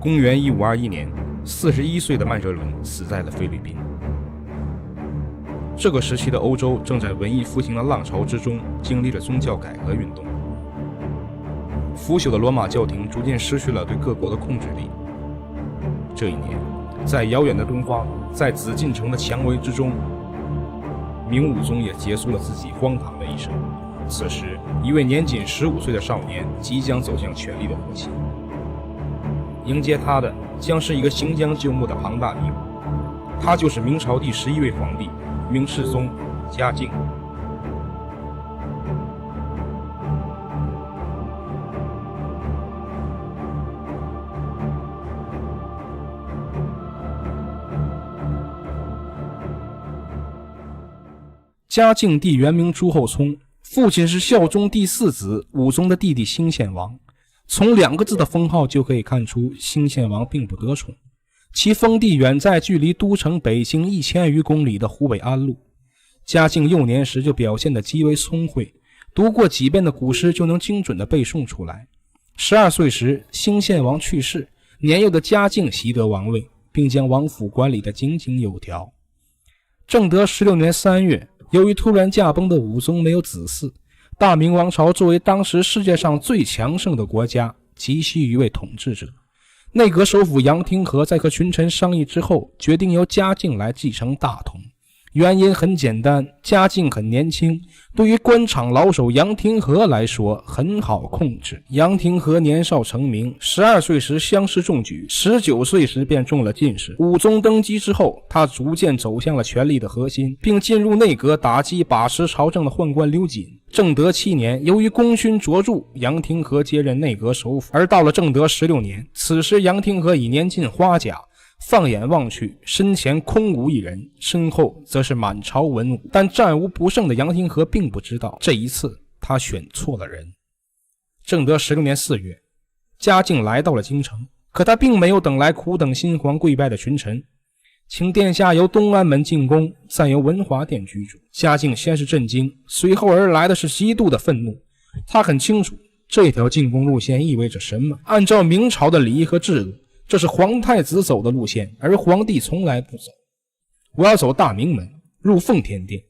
公元1521年，41岁的曼哲伦死在了菲律宾。这个时期的欧洲正在文艺复兴的浪潮之中，经历着宗教改革运动。腐朽的罗马教廷逐渐失去了对各国的控制力。这一年，在遥远的东方，在紫禁城的蔷薇之中，明武宗也结束了自己荒唐的一生。此时，一位年仅15岁的少年即将走向权力的核心，迎接他的将是一个行将就木的庞大帝国，他就是明朝第11位皇帝明世宗嘉靖。嘉靖帝原名朱厚熜，父亲是孝宗第4子武宗的弟弟兴献王。从2个字的封号就可以看出，兴献王并不得宠。其封地远在距离都城北京1000余公里的湖北安陆。嘉靖幼年时就表现得极为聪慧，读过几遍的古诗就能精准地背诵出来。12岁时，兴献王去世，年幼的嘉靖袭得王位，并将王府管理得井井有条。正德16年3月，由于突然驾崩的武宗没有子嗣，大明王朝作为当时世界上最强盛的国家，急需一位统治者。内阁首辅杨廷和在和群臣商议之后，决定由嘉靖来继承大统。原因很简单，嘉靖很年轻，对于官场老手杨廷和来说很好控制。杨廷和年少成名，12岁时乡试中举，19岁时便中了进士。武宗登基之后，他逐渐走向了权力的核心，并进入内阁打击把持朝政的宦官刘瑾。正德7年，由于功勋卓著，杨廷和接任内阁首辅。而到了正德16年，此时杨廷和已年近花甲，放眼望去，身前空无一人，身后则是满朝文武。但战无不胜的杨廷和并不知道，这一次他选错了人。正德16年4月，嘉靖来到了京城，可他并没有等来苦等新皇跪拜的群臣，请殿下由东安门进宫，再由文华殿居住。嘉靖先是震惊，随后而来的是极度的愤怒。他很清楚这条进宫路线意味着什么。按照明朝的礼仪和制度，这是皇太子走的路线，而皇帝从来不走。我要走大明门，入奉天殿，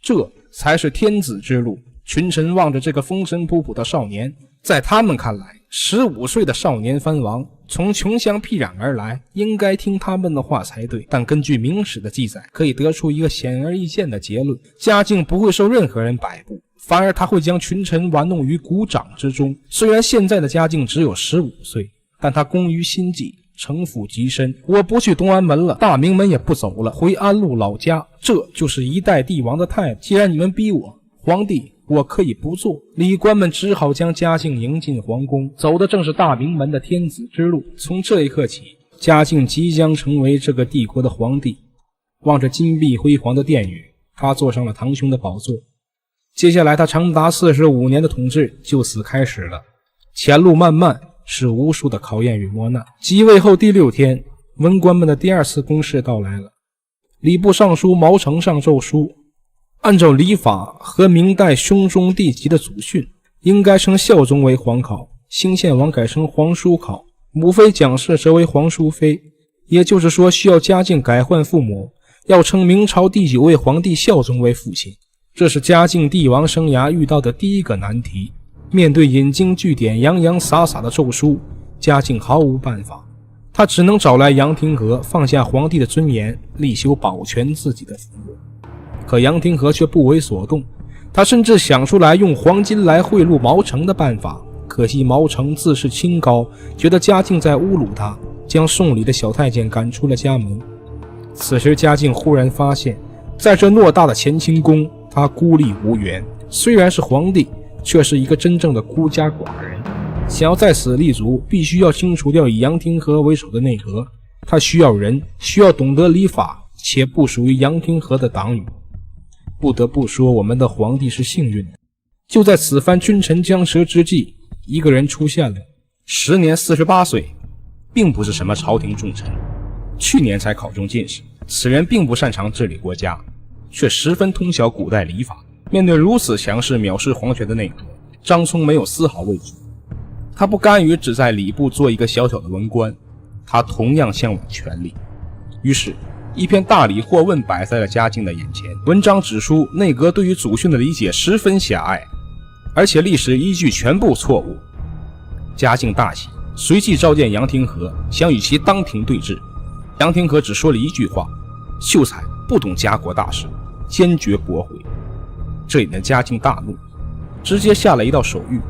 这才是天子之路。群臣望着这个风尘仆仆的少年，在他们看来，15岁的少年藩王从穷乡僻壤而来，应该听他们的话才对。但根据明史的记载，可以得出一个显而易见的结论：嘉靖不会受任何人摆布，反而他会将群臣玩弄于股掌之中。虽然现在的嘉靖只有15岁，但他工于心计，城府极深。我不去东安门了，大明门也不走了，回安陆老家，这就是一代帝王的态度。既然你们逼我，皇帝我可以不做。礼官们只好将嘉靖迎进皇宫，走的正是大明门的天子之路。从这一刻起，嘉靖即将成为这个帝国的皇帝。望着金碧辉煌的殿宇，他坐上了堂兄的宝座。接下来他长达45年的统治就此开始了。前路漫漫，是无数的考验与磨难。即位后第6天，文官们的第2次公事到来了。礼部尚书毛承上奏书，按照礼法和明代兄终弟及的祖训，应该称孝宗为皇考，兴献王改称皇叔考，母妃蒋氏则为皇叔妃。也就是说，需要嘉靖改换父母，要称明朝第9位皇帝孝宗为父亲。这是嘉靖帝王生涯遇到的第一个难题。面对引经据典、洋洋洒洒的奏书，嘉靖毫无办法，他只能找来杨廷和，放下皇帝的尊严，力求保全自己的父母。可杨廷和却不为所动，他甚至想出来用黄金来贿赂毛承的办法。可惜毛承自视清高，觉得嘉靖在侮辱他，将送礼的小太监赶出了家门。此时嘉靖忽然发现，在这偌大的乾清宫，他孤立无援，虽然是皇帝，却是一个真正的孤家寡人。想要在此立足，必须要清除掉以杨廷和为首的内阁。他需要人，需要懂得礼法且不属于杨廷和的党羽。不得不说，我们的皇帝是幸运的。就在此番君臣将折之际，一个人出现了。时年48岁，并不是什么朝廷重臣，去年才考中进士。此人并不擅长治理国家，却十分通晓古代礼法。面对如此强势藐视皇权的内阁，张聪没有丝毫畏惧。他不甘于只在礼部做一个小小的文官，他同样向往权力。于是一篇大理或问摆在了嘉靖的眼前，文章指出内阁对于祖训的理解十分狭隘，而且历史依据全部错误。嘉靖大喜，随即召见杨廷和，想与其当庭对质。杨廷和只说了一句话：秀才不懂家国大事，坚决驳回。这引得嘉靖大怒，直接下了一道手谕，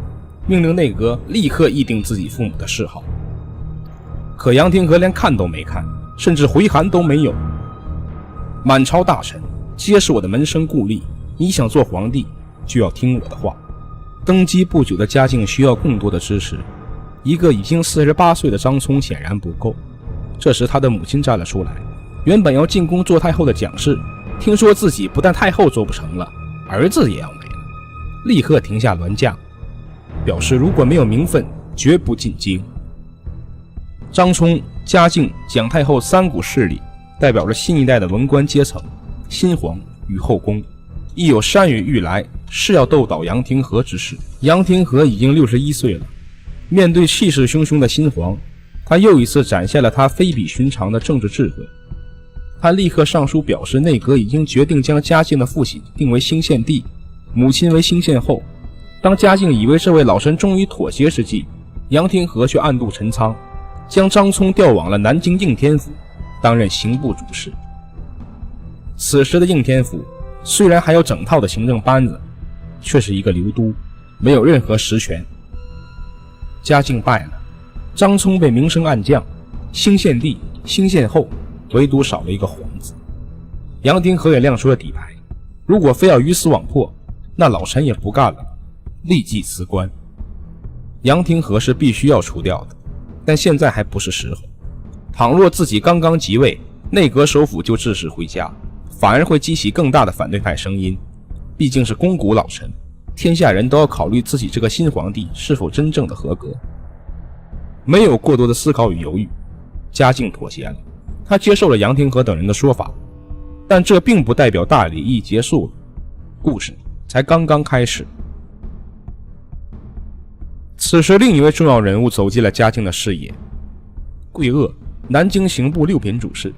命令内阁立刻议定自己父母的谥号。可杨廷和连看都没看，甚至回函都没有。满朝大臣皆是我的门生故吏，你想做皇帝就要听我的话。登基不久的嘉靖需要更多的支持，一个已经48岁的张聪显然不够。这时他的母亲站了出来，原本要进宫做太后的蒋氏，听说自己不但太后做不成了，儿子也要没了，立刻停下銮驾，表示如果没有名分绝不进京。张聪、嘉靖、蒋太后三股势力代表着新一代的文官阶层，新皇与后宫，亦有山雨欲来是要斗倒杨廷和之势。杨廷和已经61岁了，面对气势汹汹的新皇，他又一次展现了他非比寻常的政治智慧。他立刻上书表示，内阁已经决定将嘉靖的父亲定为兴献帝，母亲为兴献后。当嘉靖以为这位老臣终于妥协之际，杨廷和却暗度陈仓，将张聪调往了南京应天府担任刑部主事。此时的应天府虽然还有整套的行政班子，却是一个流都，没有任何实权。嘉靖败了，张聪被明升暗降，兴献帝、兴献后唯独少了一个皇字。杨廷和也亮出了底牌，如果非要鱼死网破，那老臣也不干了，立即辞官。杨廷和是必须要除掉的，但现在还不是时候。倘若自己刚刚即位，内阁首辅就致仕回家，反而会激起更大的反对派声音。毕竟是肱骨老臣，天下人都要考虑自己这个新皇帝是否真正的合格。没有过多的思考与犹豫，嘉靖妥协了，他接受了杨廷和等人的说法，但这并不代表大礼议结束了，故事才刚刚开始。此时另一位重要人物走进了嘉靖的视野，桂萼，南京刑部6品主事，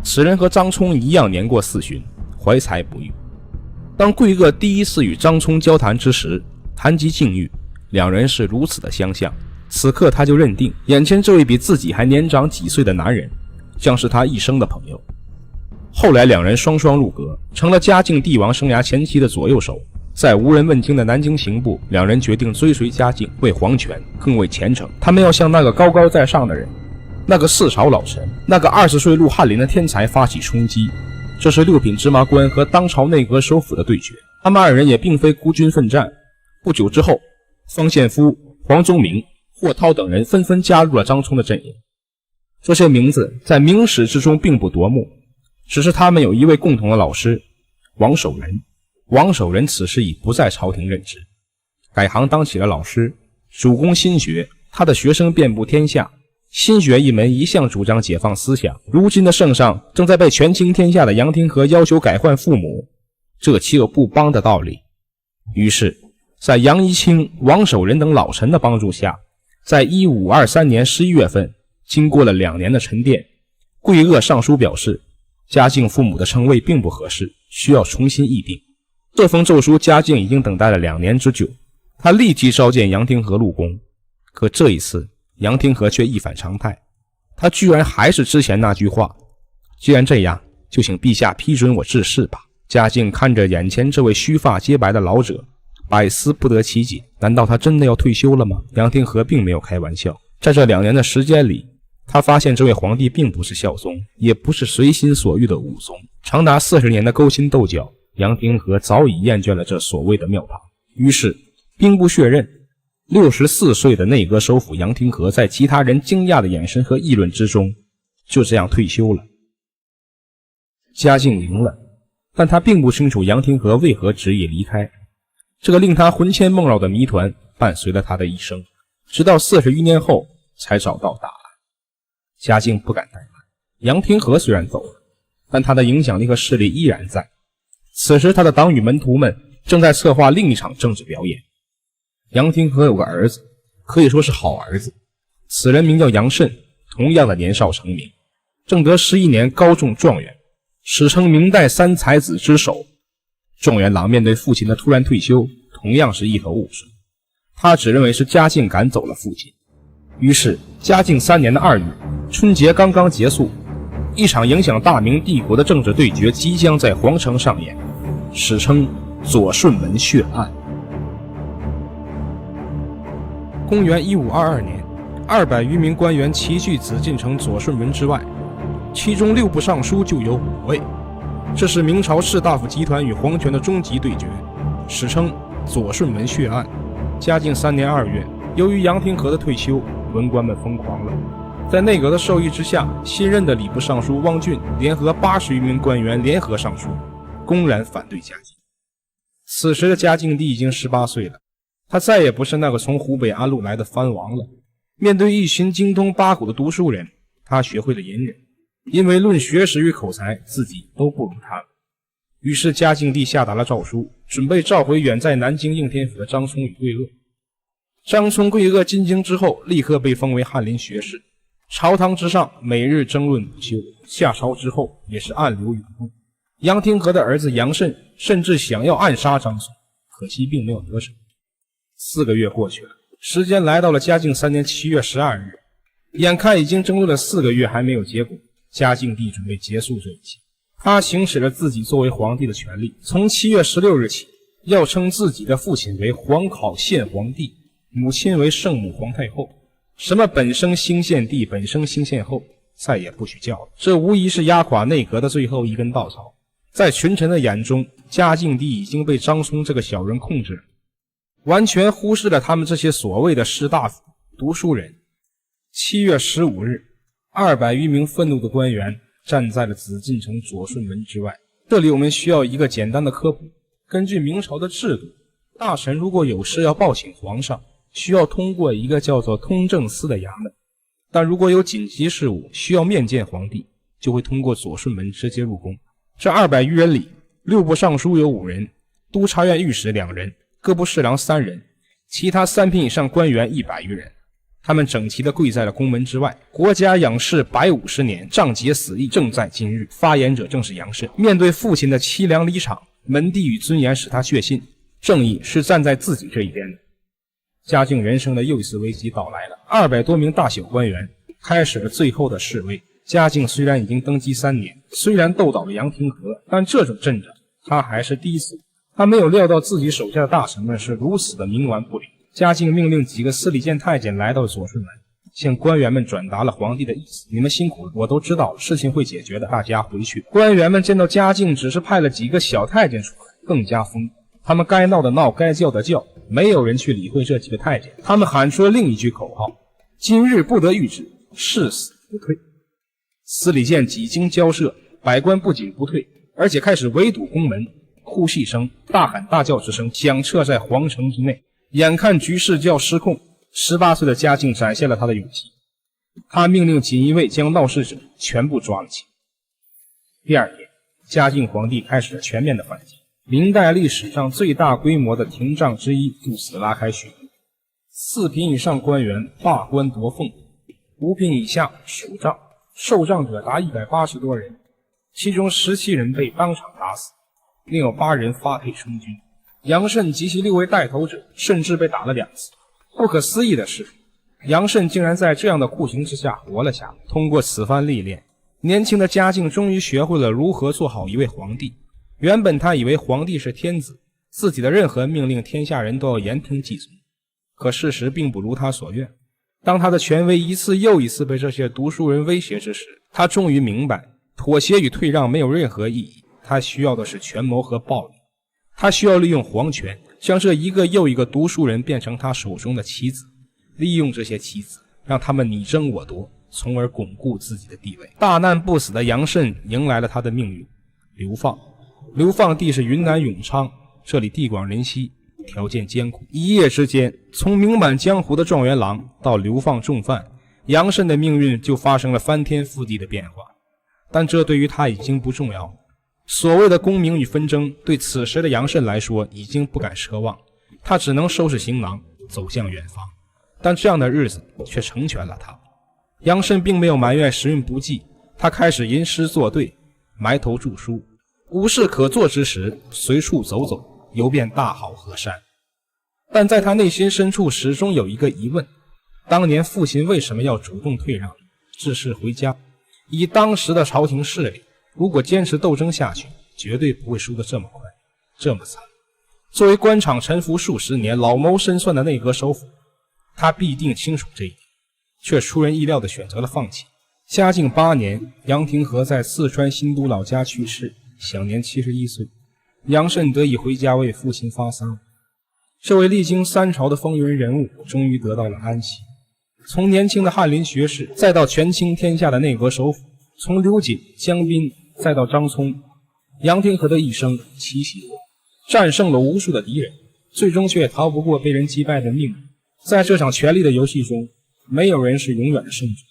此人和张聪一样年过40，怀才不遇。当桂萼第一次与张聪交谈之时，谈及境遇，两人是如此的相像。此刻他就认定眼前这位比自己还年长几岁的男人将是他一生的朋友。后来两人双双入阁，成了嘉靖帝王生涯前期的左右手。在无人问津的南京刑部，两人决定追随嘉靖，为皇权更为虔诚。他们要向那个高高在上的人，那个四朝老臣，那个20岁入翰林的天才发起冲击。这是6品芝麻官和当朝内阁首辅的对决。他们二人也并非孤军奋战。不久之后，方献夫、黄宗明、霍涛等人纷纷加入了张聪的阵营。这些名字在明史之中并不夺目，只是他们有一位共同的老师，王守仁。王守仁此时已不在朝廷任职，改行当起了老师，主攻心学，他的学生遍布天下。心学一门一向主张解放思想，如今的圣上正在被权倾天下的杨廷和要求改换父母，这岂有不帮的道理？于是在杨一清、王守仁等老臣的帮助下，在1523年11月份，经过了2年的沉淀，桂萼上书表示，嘉靖父母的称谓并不合适，需要重新议定。这封奏书嘉靖已经等待了2年之久，他立即召见杨廷和入宫。可这一次杨廷和却一反常态，他居然还是之前那句话，既然这样，就请陛下批准我致仕吧。嘉靖看着眼前这位须发皆白的老者，百思不得其解，难道他真的要退休了吗？杨廷和并没有开玩笑，在这2年的时间里，他发现这位皇帝并不是孝宗，也不是随心所欲的武宗。长达40年的勾心斗角，杨廷和早已厌倦了这所谓的庙堂，于是兵不血刃，64岁的内阁首辅杨廷和在其他人惊讶的眼神和议论之中，就这样退休了。嘉靖赢了，但他并不清楚杨廷和为何执意离开。这个令他魂牵梦绕的谜团伴随了他的一生，直到40余年后才找到答案。嘉靖不敢怠慢，杨廷和虽然走了，但他的影响力和势力依然在。此时他的党羽门徒们正在策划另一场政治表演。杨廷和有个儿子，可以说是好儿子，此人名叫杨慎，同样的年少成名。正德11年高中状元，史称明代三才子之首。状元郎面对父亲的突然退休，同样是一头雾水。他只认为是嘉靖赶走了父亲。于是嘉靖3年的2月，春节刚刚结束，一场影响大明帝国的政治对决即将在皇城上演，史称左顺门血案。公元1522年，200余名官员齐聚紫禁城左顺门之外，其中6部尚书就有5位。这是明朝士大夫集团与皇权的终极对决，史称左顺门血案。嘉靖3年2月，由于杨廷和的退休，文官们疯狂了。在内阁的授意之下，新任的礼部尚书汪俊联合80余名官员联合上书，公然反对嘉靖。此时的嘉靖帝已经18岁了，他再也不是那个从湖北安陆来的藩王了。面对一群精通八股的读书人，他学会了隐忍，因为论学识与口才，自己都不如他们。于是嘉靖帝下达了诏书，准备召回远在南京应天府的张聪与桂萼。张聪、桂萼进京之后，立刻被封为翰林学士。朝堂之上每日争论不休，下朝之后也是暗流涌动。杨廷和的儿子杨慎甚至想要暗杀张聪，可惜并没有得手。4个月过去了，时间来到了嘉靖3年7月12日，眼看已经争论了4个月还没有结果，嘉靖帝准备结束这一切。他行使了自己作为皇帝的权利，从7月16日起，要称自己的父亲为皇考献皇帝，母亲为圣母皇太后，什么本生兴献帝、本生兴献后，再也不许叫了。这无疑是压垮内阁的最后一根稻草。在群臣的眼中，嘉靖帝已经被张聪这个小人控制了，完全忽视了他们这些所谓的士大夫、读书人。7月15日，200余名愤怒的官员站在了紫禁城左顺门之外。这里我们需要一个简单的科普。根据明朝的制度，大臣如果有事要报请皇上，需要通过一个叫做通政司的衙门，但如果有紧急事务需要面见皇帝，就会通过左顺门直接入宫。这200余人里，6部尚书有5人，督察院御史2人，各部侍郎3人，其他3品以上官员100余人。他们整齐地跪在了宫门之外。国家仰视150年，仗节死义正在今日。发言者正是杨慎。面对父亲的凄凉离场，门第与尊严使他确信正义是站在自己这一边的。嘉靖人生的又一次危机到来了，200多名大小官员开始了最后的示威。嘉靖虽然已经登基3年，虽然斗倒了杨廷和，但这种阵仗他还是第一次。他没有料到自己手下的大臣们是如此的冥顽不灵。嘉靖命令几个司礼监太监来到左顺门，向官员们转达了皇帝的意思：你们辛苦了，我都知道了，事情会解决的，大家回去。官员们见到嘉靖只是派了几个小太监出来，更加疯狂。他们该闹的闹，该叫的叫，没有人去理会这几个太监。他们喊出了另一句口号：今日不得御旨，誓死不退。司礼监几经交涉，百官不仅不退，而且开始围堵宫门，哭泣声、大喊大叫之声响彻在皇城之内。眼看局势就要失控，18岁的嘉靖展现了他的勇气。他命令锦衣卫将闹事者全部抓了起来。第2天，嘉靖皇帝开始了全面的反击。明代历史上最大规模的廷杖之一就此拉开序幕。4品以上官员罢官夺俸，5品以下数杖，受杖者达180多人，其中17人被当场打死，另有8人发配充军。杨慎及其6位带头者甚至被打了2次。不可思议的是，杨慎竟然在这样的酷刑之下活了下来。通过此番历练，年轻的嘉靖终于学会了如何做好一位皇帝。原本他以为皇帝是天子，自己的任何命令天下人都要言听计从。可事实并不如他所愿。当他的权威一次又一次被这些读书人威胁之时，他终于明白，妥协与退让没有任何意义，他需要的是权谋和暴力。他需要利用皇权，将这一个又一个读书人变成他手中的棋子，利用这些棋子，让他们你争我夺，从而巩固自己的地位。大难不死的杨慎迎来了他的命运——流放。流放地是云南永昌，这里地广人稀，条件艰苦。一夜之间，从名满江湖的状元郎到流放重犯，杨慎的命运就发生了翻天覆地的变化。但这对于他已经不重要了。所谓的功名与纷争，对此时的杨慎来说已经不敢奢望，他只能收拾行囊走向远方。但这样的日子却成全了他。杨慎并没有埋怨时运不济，他开始吟诗作对，埋头著书，无事可做之时，随处走走，游遍大好河山。但在他内心深处始终有一个疑问，当年父亲为什么要主动退让，致仕回家？以当时的朝廷势力，如果坚持斗争下去，绝对不会输得这么快，这么惨。作为官场沉浮数十年、老谋深算的内阁首辅，他必定清楚这一点，却出人意料地选择了放弃。嘉靖8年，杨廷和在四川新都老家去世，享年71岁。杨慎得以回家为父亲发丧。这位历经3朝的风云人物，终于得到了安息。从年轻的翰林学士，再到权倾天下的内阁首辅，从刘瑾、江彬，再到张聪，杨廷和的一生起起落落，战胜了无数的敌人，最终却逃不过被人击败的命运。在这场权力的游戏中，没有人是永远的胜者，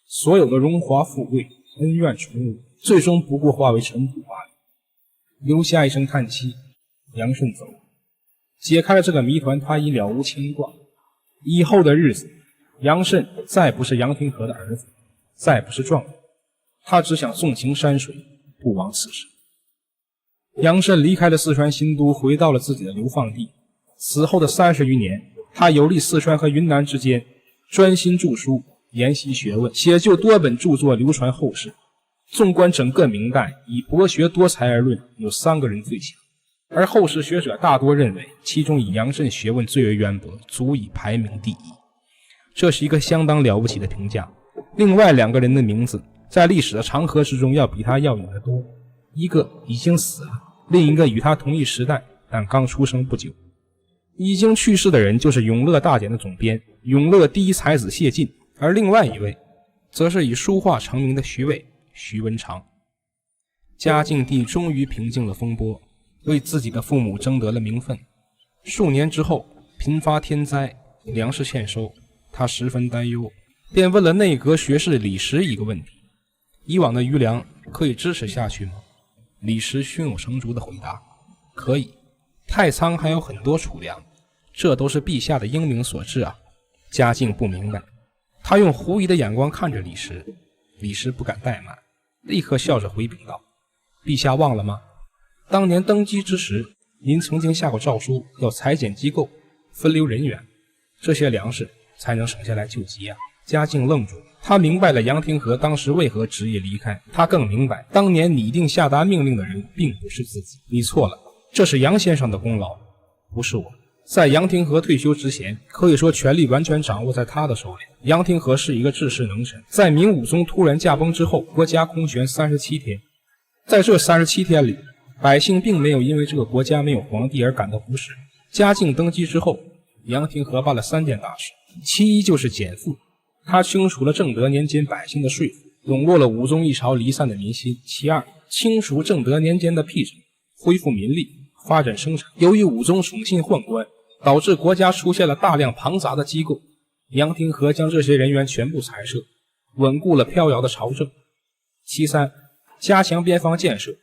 所有的荣华富贵、恩怨宠辱，最终不过化为尘土罢了。留下一声叹息，杨慎走了。解开了这个谜团，他已了无牵挂。以后的日子，杨慎再不是杨廷和的儿子，再不是状元，他只想纵情山水，不枉此生。杨慎离开了四川新都，回到了自己的流放地。此后的30余年，他游历四川和云南之间，专心著书，研习学问，写就多本著作流传后世。纵观整个明代，以博学多才而论，有3个人最强，而后世学者大多认为，其中以杨慎学问最为渊博，足以排名第一。这是一个相当了不起的评价。另外2个人的名字，在历史的长河之中要比他耀眼得多，一个已经死了，另一个与他同一时代，但刚出生不久。已经去世的人就是《永乐大典》的总编，永乐第一才子谢晋，而另外一位，则是以书画成名的徐渭、徐文长。嘉靖帝终于平静了风波，为自己的父母争得了名分。数年之后，频发天灾，粮食欠收，他十分担忧，便问了内阁学士李时一个问题：以往的余粮可以支持下去吗？李时胸有成竹地回答：可以，太仓还有很多储粮，这都是陛下的英明所致啊。嘉靖不明白，他用狐疑的眼光看着李时，李时不敢怠慢，立刻笑着回禀道：陛下忘了吗？当年登基之时，您曾经下过诏书，要裁减机构，分流人员，这些粮食才能省下来救急啊。嘉靖愣住，他明白了杨廷和当时为何执意离开，他更明白当年拟定下达命令的人并不是自己。你错了，这是杨先生的功劳，不是我。在杨廷和退休之前，可以说权力完全掌握在他的手里。杨廷和是一个治世能臣，在明武宗突然驾崩之后，国家空悬37天，在这37天里，百姓并没有因为这个国家没有皇帝而感到不适。嘉靖登基之后，杨廷和办了3件大事，其一就是减赋，他清除了正德年间百姓的税赋，笼络了武宗一朝离散的民心。其二，清除正德年间的辟城，恢复民力，发展生产。由于武宗宠信宦官，导致国家出现了大量庞杂的机构，杨廷和将这些人员全部裁撤，稳固了飘摇的朝政。其三，加强边防建设，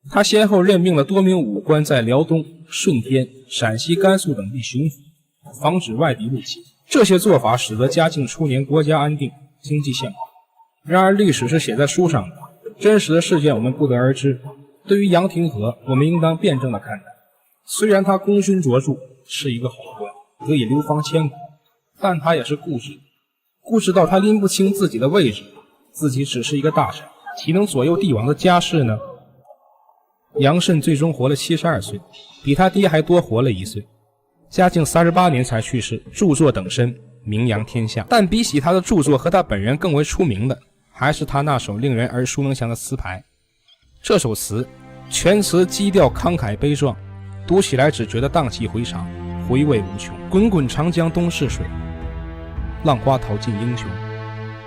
他先后任命了多名武官在辽东、顺天、陕西、甘肃等地巡抚，防止外敌入侵。这些做法使得嘉靖初年国家安定，经济向好。然而历史是写在书上的，真实的事件我们不得而知。对于杨廷和，我们应当辩证地看待。虽然他功勋卓著，是一个好官，得以流芳千古，但他也是固执，固执到他拎不清自己的位置，自己只是一个大臣，岂能左右帝王的家事呢？杨慎最终活了72岁，比他爹还多活了1岁。嘉靖38年才去世，著作等身，名扬天下。但比起他的著作和他本人更为出名的，还是他那首令人耳熟能详的词牌。这首词全词基调慷慨悲壮，读起来只觉得荡气回肠，回味无穷。滚滚长江东逝水，浪花淘尽英雄。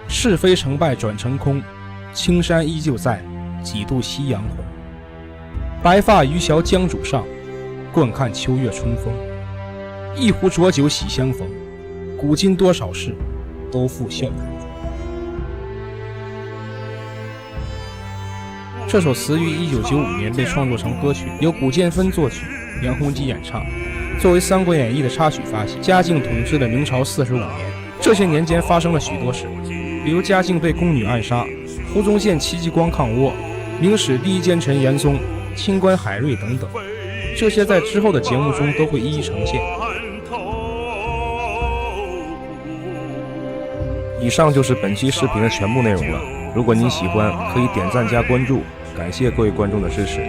是非成败转成空，青山依旧在，几度夕阳红。白发渔樵江渚上，惯看秋月春风。一壶浊酒喜相逢，古今多少事，都付笑谈中。这首词于1995年被创作成歌曲，由古建芬作曲，梁鸿基演唱，作为《三国演义》的插曲发行。嘉靖统治的明朝45年，这些年间发生了许多事，比如嘉靖被宫女暗杀、胡宗宪戚继光抗倭、明史第一奸臣严嵩、清官海瑞等等，这些在之后的节目中都会一一呈现。以上就是本期视频的全部内容了，如果您喜欢，可以点赞加关注，感谢各位观众的支持。